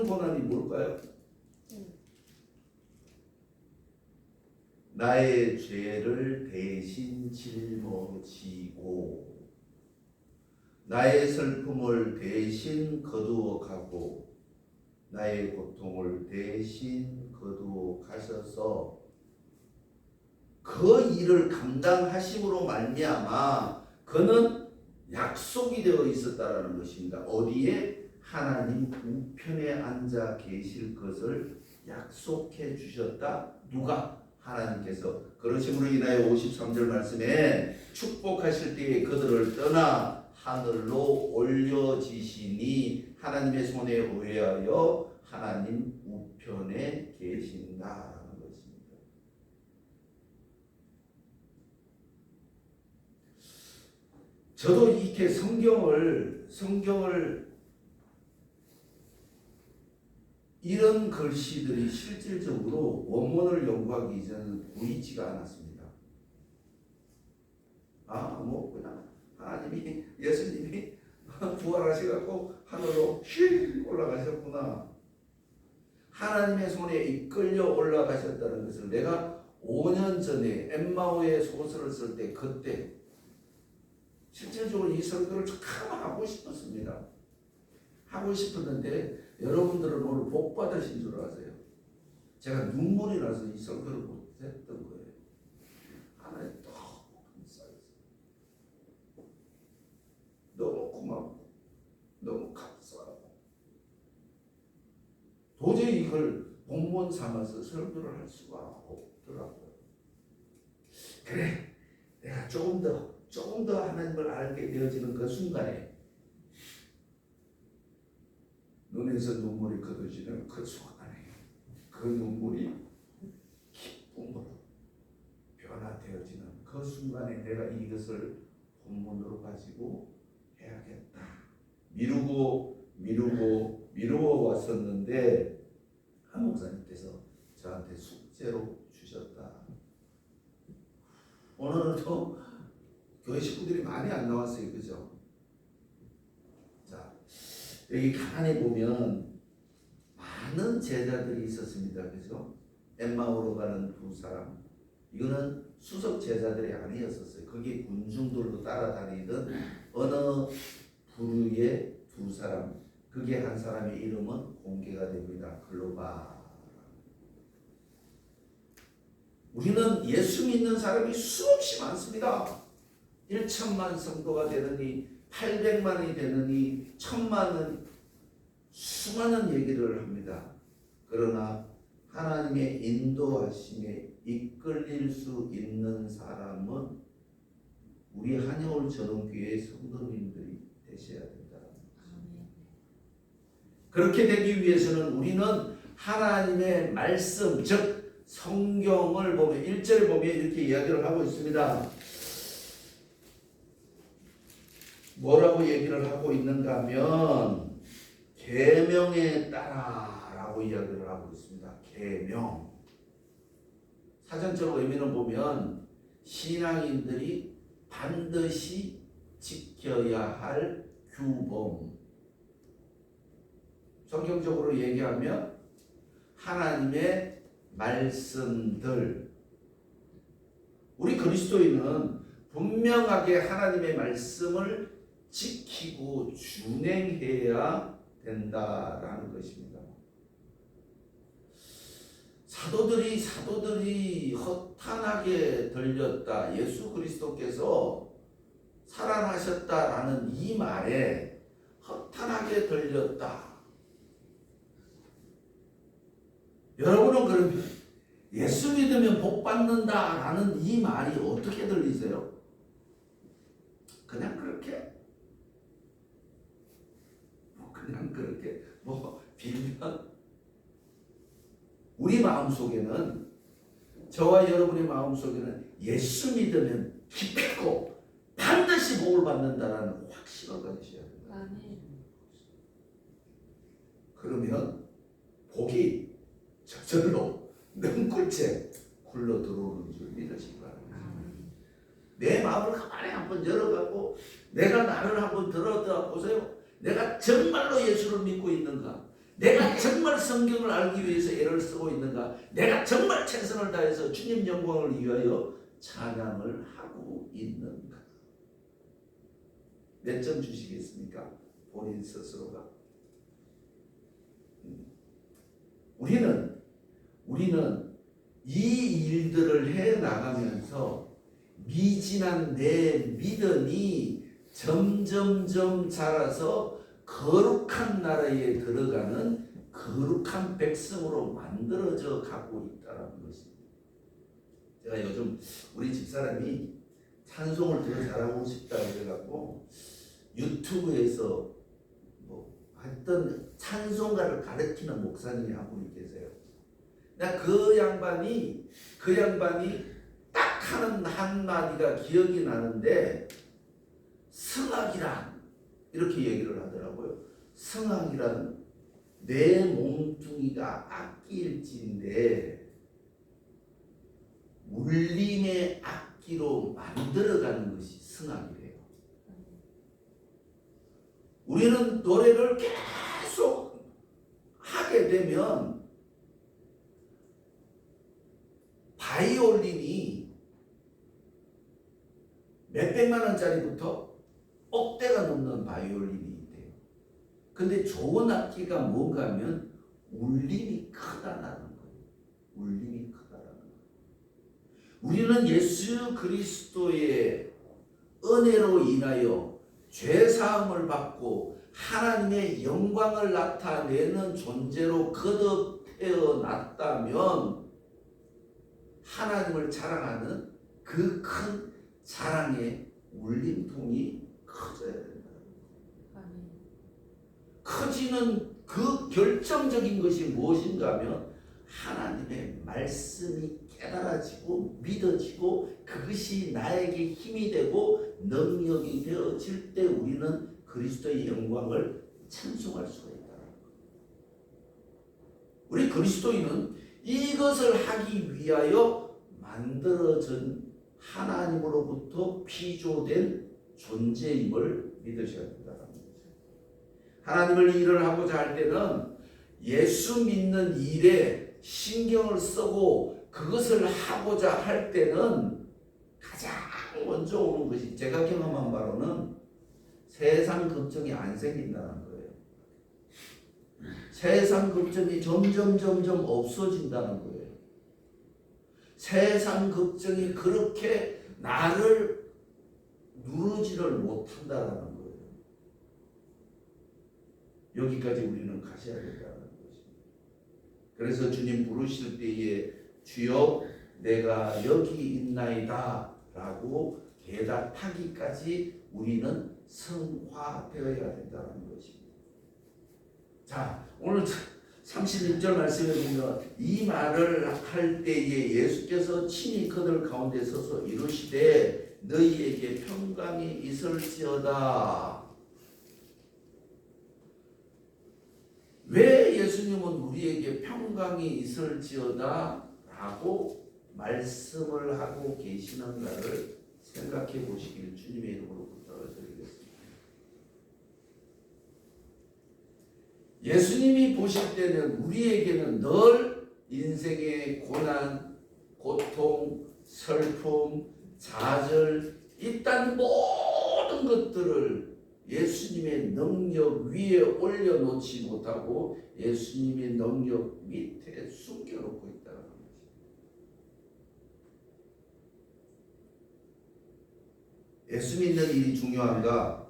고난이 뭘까요? 나의 죄를 대신 짊어지고 나의 슬픔을 대신 거두어 가고 나의 고통을 대신 거두어 가셔서 그 일을 감당하심으로 말미암아 그는 약속이 되어 있었다라는 것입니다. 어디에? 하나님 우편에 앉아 계실 것을 약속해 주셨다. 누가? 하나님께서. 그러심으로 인하여 53절 말씀에 축복하실 때에 그들을 떠나 하늘로 올려지시니 하나님의 손에 의하여 하나님 우편에 계신다라는 것입니다. 저도 이렇게 성경을 이런 글씨들이 실질적으로 원문을 연구하기 이전에는 보이지가 않았습니다. 뭐 그냥 하나님이 예수님이 부활하셔갖고 하늘로 휙 올라가셨구나. 하나님의 손에 이끌려 올라가셨다는 것을 내가 5년 전에 엠마오의 소설을 쓸 때 그때 실질적으로 이 설교를 참 하고 싶었습니다. 하고 싶었는데 여러분들은 오늘 복 받으신 줄 아세요? 제가 눈물이 나서 이 설교를 못했던 거예요. 하나님 너무 감사했어요. 너무 고맙고 너무 감사하고 도저히 이걸 본문 삼아서 설교를 할 수가 없더라고요. 그래, 내가 조금 더 하나님을 알게 되어지는 그 순간에 눈에서 눈물이 거둬지는 그 순간에 그 눈물이 기쁨으로 변화되어지는 그 순간에 내가 이것을 본문으로 가지고 해야겠다. 미루어 왔었는데 한 목사님께서 저한테 숙제로 주셨다. 오늘도 교회 식구들이 많이 안 나왔어요. 그죠? 자, 여기 가만히 보면 많은 제자들이 있었습니다. 그죠? 엠마오로 가는 두 사람. 이거는 수석 제자들이 아니었었어요. 거기 군중들로 따라다니던 어느 부류의 두 사람. 그게 한 사람의 이름은 공개가 됩니다. 글로바. 우리는 예수 믿는 사람이 수없이 많습니다. 1천만 성도가 되느니 800만이 되느니 1000만은 수많은 얘기를 합니다. 그러나 하나님의 인도하심에 이끌릴 수 있는 사람은 우리 한여울 전원교회 성도님들이 되셔야 된다. 그렇게 되기 위해서는 우리는 하나님의 말씀, 즉 성경을 보면 1절에 보면 이렇게 이야기를 하고 있습니다. 뭐라고 얘기를 하고 있는가 하면 계명에 따라라고 이야기를 하고 있습니다. 계명. 사전적 의미는 보면 신앙인들이 반드시 지켜야 할 규범. 성경적으로 얘기하면 하나님의 말씀들. 우리 그리스도인은 분명하게 하나님의 말씀을 지키고 준행해야 된다라는 것입니다. 사도들이 허탄하게 들렸다. 예수 그리스도께서 살아나셨다라는 이 말에 허탄하게 들렸다. 여러분은 그러면 예수 믿으면 복 받는다라는 이 말이 어떻게 들리세요? 그냥 그렇게 빌면 우리 마음속에는 저와 여러분의 마음속에는 예수 믿으면 기쁘고 반드시 복을 받는다라는 확신을 가지셔야 됩니다. 아멘. 그러면 복이 저절로 능굴채 굴러 들어오는 줄 믿으시기 바랍니다. 내 마음을 가만히 한번 열어갖고 내가 나를 한번 들어다 보세요. 내가 정말로 예수를 믿고 있는가? 내가 정말 성경을 알기 위해서 애를 쓰고 있는가? 내가 정말 최선을 다해서 주님 영광을 위하여 찬양을 하고 있는가? 몇 점 주시겠습니까? 본인 스스로가. 우리는 이 일들을 해 나가면서 미진한 내 믿음이 점점점 자라서 거룩한 나라에 들어가는 거룩한 백성으로 만들어져 가고 있다는 것입니다. 제가 요즘 우리 집사람이 찬송을 더 잘하고 싶다 그래갖고 유튜브에서 하여튼 찬송가를 가르치는 목사님이 한 분이 계세요. 그 양반이 딱 하는 한마디가 기억이 나는데 성악이란 이렇게 얘기를 하더라고요. 성악이란 내 몸뚱이가 악기일지인데 울림의 악기로 만들어가는 것이 성악이래요. 우리는 노래를 계속 하게 되면 바이올린이 몇백만 원짜리부터 억대가 넘는 바이올린이 있대요. 근데 좋은 악기가 뭔가 하면 울림이 크다라는 거예요. 울림이 크다라는 거예요. 우리는 예수 그리스도의 은혜로 인하여 죄사함을 받고 하나님의 영광을 나타내는 존재로 거듭 태어났다면 하나님을 자랑하는 그 큰 자랑의 울림통이 커져야 된다. 커지는 그 결정적인 것이 무엇인가 하면 하나님의 말씀이 깨달아지고 믿어지고 그것이 나에게 힘이 되고 능력이 되어질 때 우리는 그리스도의 영광을 찬송할 수가 있다. 우리 그리스도인은 이것을 하기 위하여 만들어진 하나님으로부터 피조된 존재임을 믿으셔야 된다는 거죠. 하나님을 일을 하고자 할 때는 예수 믿는 일에 신경을 쓰고 그것을 하고자 할 때는 가장 먼저 오는 것이 제가 경험한 바로는 세상 걱정이 안 생긴다는 거예요. 세상 걱정이 점점 없어진다는 거예요. 세상 걱정이 그렇게 나를 누르지를 못한다는 거예요. 여기까지 우리는 가셔야 된다는 것입니다. 그래서 주님 부르실 때에 주여 내가 여기 있나이다 라고 대답하기까지 우리는 성화되어야 된다는 것입니다. 자, 오늘 36절 말씀에 보면 이 말을 할 때에 예수께서 친히 그들 가운데 서서 이르시되 너희에게 평강이 있을지어다. 왜 예수님은 우리에게 평강이 있을지어다 라고 말씀을 하고 계시는가를 생각해 보시길 주님의 이름으로 부탁드리겠습니다. 예수님이 보실 때는 우리에게는 늘 인생의 고난, 고통, 슬픔, 좌절 이딴 모든 것들을 예수님의 능력 위에 올려놓지 못하고 예수님의 능력 밑에 숨겨놓고 있다는 거죠. 예수 믿는 일이 중요한가?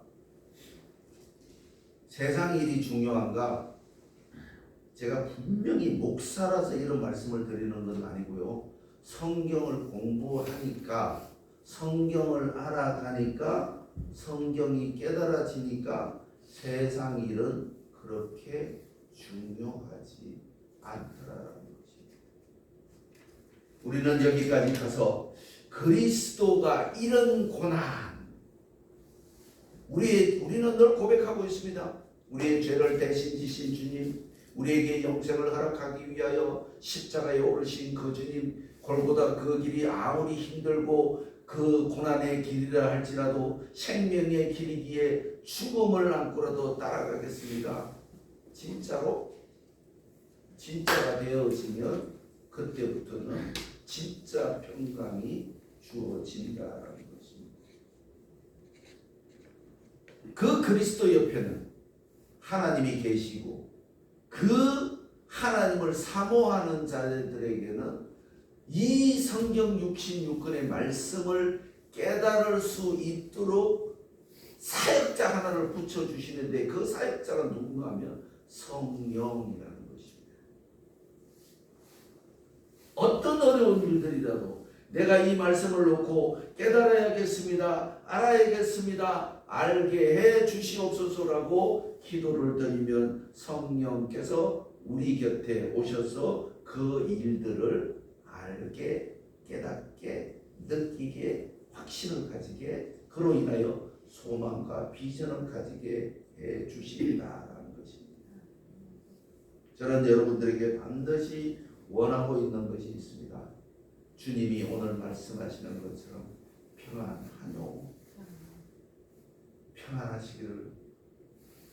세상 일이 중요한가? 제가 분명히 목사라서 이런 말씀을 드리는 건 아니고요. 성경을 공부하니까, 성경을 알아가니까, 성경이 깨달아지니까 세상 일은 그렇게 중요하지 않더라는 것입니다. 우리는 여기까지 가서 그리스도가 이런 고난, 우리는 늘 고백하고 있습니다. 우리의 죄를 대신 지신 주님, 우리에게 영생을 허락하기 위하여 십자가에 오르신 그 주님, 골고다 그 길이 아무리 힘들고 그 고난의 길이라 할지라도 생명의 길이기에 죽음을 안고라도 따라가겠습니다. 진짜로? 진짜가 되어지면 그때부터는 진짜 평강이 주어진다라는 것입니다. 그 그리스도 옆에는 하나님이 계시고 그 하나님을 사모하는 자들에게는 이 성경 66권의 말씀을 깨달을 수 있도록 사역자 하나를 붙여주시는데 그 사역자가 누군가 하면 성령이라는 것입니다. 어떤 어려운 일들이라도 내가 이 말씀을 놓고 깨달아야겠습니다. 알아야겠습니다. 알게 해 주시옵소서라고 기도를 드리면 성령께서 우리 곁에 오셔서 그 일들을 알게, 깨닫게, 느끼게, 확신을 가지게, 그로 인하여 소망과 비전을 가지게 해 주신다라는 것입니다. 저는 여러분들에게 반드시 원하고 있는 것이 있습니다. 주님이 오늘 말씀하시는 것처럼 평안하뇨, 평안하시기를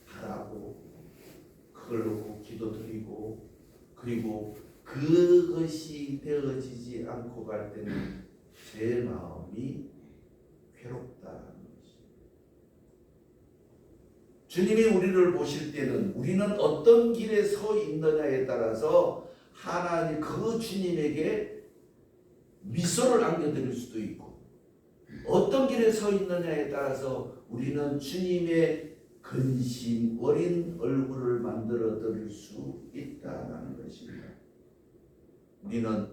바라고 그걸 놓고 기도드리고, 그리고 그것이 되어지지 않고 갈 때는 제 마음이 괴롭다는 것입니다. 주님이 우리를 보실 때는 우리는 어떤 길에 서 있느냐에 따라서 하나님 그 주님에게 미소를 안겨드릴 수도 있고, 어떤 길에 서 있느냐에 따라서 우리는 주님의 근심 어린 얼굴을 만들어 드릴 수 있다는 것입니다. 우리는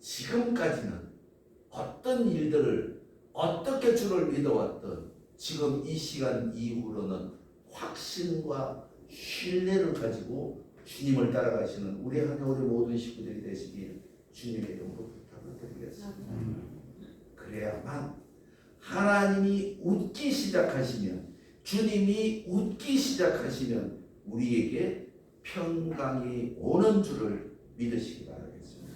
지금까지는 어떤 일들을 어떻게 주를 믿어왔던 지금 이 시간 이후로는 확신과 신뢰를 가지고 주님을 따라가시는 우리 하나님의 모든 식구들이 되시길 주님의 이름으로 부탁을 드리겠습니다. 그래야만 하나님이 웃기 시작하시면, 주님이 웃기 시작하시면 우리에게 평강이 오는 줄을 믿으시기 바라겠습니다.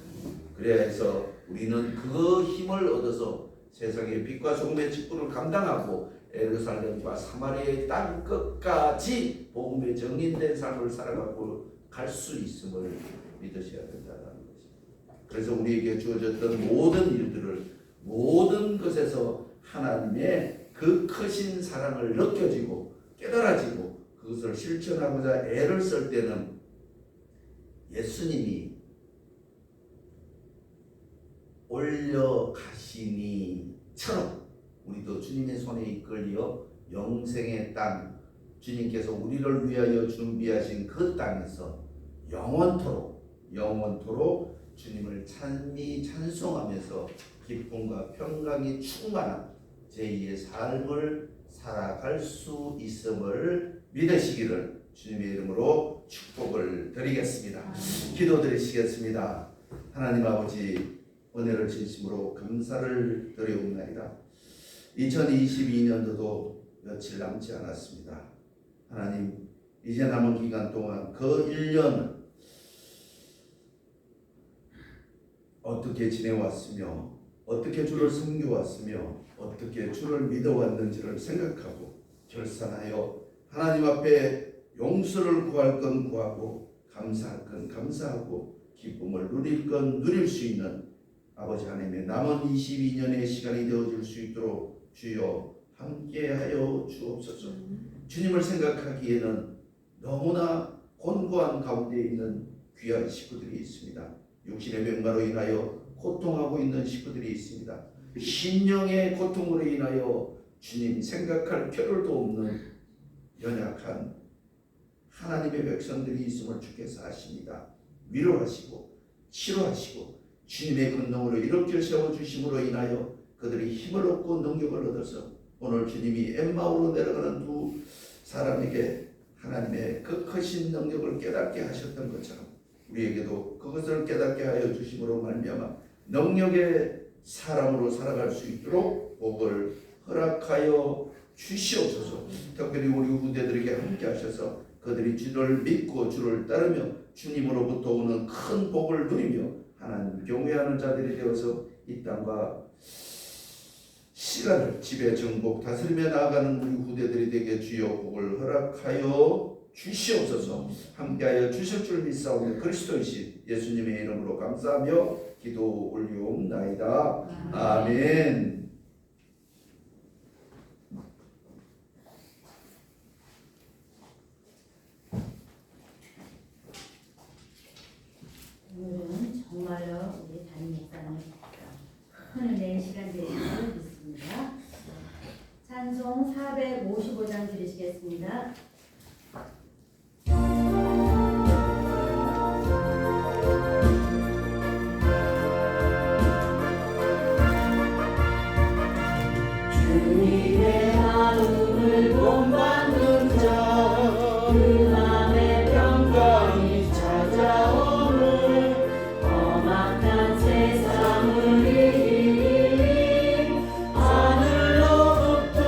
그래야 해서 우리는 그 힘을 얻어서 세상의 빛과 소금의 직분을 감당하고 예루살렘과 사마리아의 땅 끝까지 복음의 정인된 삶을 살아가고 갈 수 있음을 믿으셔야 된다는 것입니다. 그래서 우리에게 주어졌던 모든 일들을, 모든 것에서 하나님의 그 크신 사랑을 느껴지고 깨달아지고 그것을 실천하고자 애를 쓸 때는 예수님이 올려가시니처럼 우리도 주님의 손에 이끌려 영생의 땅, 주님께서 우리를 위하여 준비하신 그 땅에서 영원토록 주님을 찬송하면서 기쁨과 평강이 충만한 제2의 삶을 살아갈 수 있음을 믿으시기를 주님의 이름으로 축복을 드리겠습니다. 기도드리시겠습니다. 하나님 아버지, 은혜를 진심으로 감사를 드리옵나이다. 2022년도도 며칠 남지 않았습니다. 하나님, 이제 남은 기간 동안 그 1년을 어떻게 지내왔으며, 어떻게 주를 섬겨왔으며, 어떻게 주를 믿어왔는지를 생각하고 결산하여 하나님 앞에 용서를 구할 건 구하고 감사할 건 감사하고 기쁨을 누릴 건 누릴 수 있는 아버지 하나님의 남은 22년의 시간이 되어질 수 있도록 주여 함께하여 주옵소서. 주님을 생각하기에는 너무나 곤고한 가운데 있는 귀한 식구들이 있습니다. 육신의 병마로 인하여 고통하고 있는 식구들이 있습니다. 심령의 고통으로 인하여 주님 생각할 겨를도 없는 연약한 하나님의 백성들이 있음을 주께서 아십니다. 위로하시고 치료하시고 주님의 권능으로 일으켜 세워주심으로 인하여 그들이 힘을 얻고 능력을 얻어서 오늘 주님이 엠마오로 내려가는 두 사람에게 하나님의 그 크신 능력을 깨닫게 하셨던 것처럼 우리에게도 그것을 깨닫게 하여 주심으로 말미암아 능력의 사람으로 살아갈 수 있도록 복을 허락하여 주시옵소서. 특별히 우리 후대들에게 함께 하셔서 그들이 주를 믿고 주를 따르며 주님으로부터 오는 큰 복을 누리며 하나님 경외하는 자들이 되어서 이 땅과 시간을 지배 정복 다스리며 나아가는 우리 후대들이 되게 주여 복을 허락하여 주시옵소서. 함께하여 주실 줄 믿사오며 그리스도이신 예수님의 이름으로 감사하며 기도 올리옵나이다. 아멘. 오늘은 정말로 우리 담임 목사님 큰 은혜의 시간 되시기를 믿습니다. 찬송 455장 드리시겠습니다. 주님의 마음을 본받는 자, 그 맘에 평강이 찾아오는 험악한 세상을 이기니 하늘로부터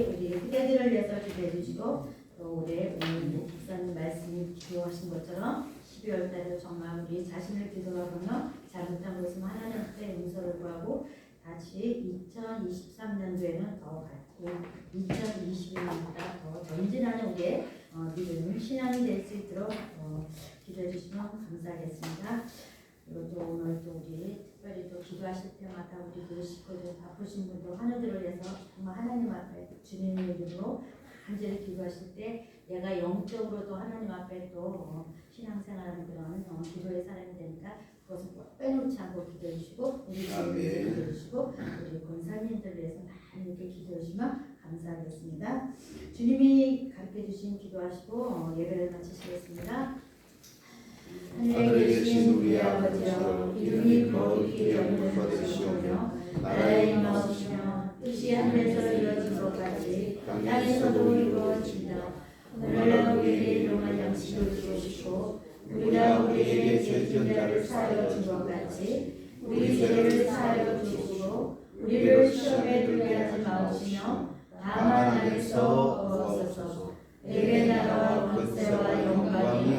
우리 후대들을 위해서 기도해 주시고 또 올해 오늘 목사님 말씀이 기도하신 것처럼 12월 달에 정말 우리 자신을 기도하며 잘못한 것은 하나님께 용서를 구하고 다시 2023년도에는 더 밝고 2022년보다 더 전진하는 우리의 믿음을 신앙이 될 수 있도록 기도해 주시면 감사하겠습니다. 그리고 또 오늘 또 우리 특별히 또 기도하실 때마다 우리 그 식구들 바쁘신 분들 환우들을 위해서 정말 하나님 앞에 주님의 이름으로 간절히 기도하실 때 내가 영적으로도 하나님 앞에 또 신앙생활하는 그런 기도의 사람이 되니까 그것을 꼭 빼놓지 않고 기도해 주시고 우리 주님을 기도해 주시고 우리 권사님들을 위해서 많이 이렇게 기도해 주시면 감사하겠습니다. 주님이 가르쳐 주신 기도하시고 예배를 마치시겠습니다. 하늘에 계신 우리 아버지여 이름이 거룩히 여김을 받으시오며 나라의 임하옵시며 뜻이 하늘에서 이루어진 것 같이 땅에서도 이루어지이다. 오늘날 우리에게 일용할 양식을 주시고 우리가 우리에게 죄진 자를 사하여 준 것 같이 우리 죄를 사하여 주시고 우리를 시험에 들게 하지 마옵시며 다만 안에서 얻으소서. 내게 나라와 권세와 영광이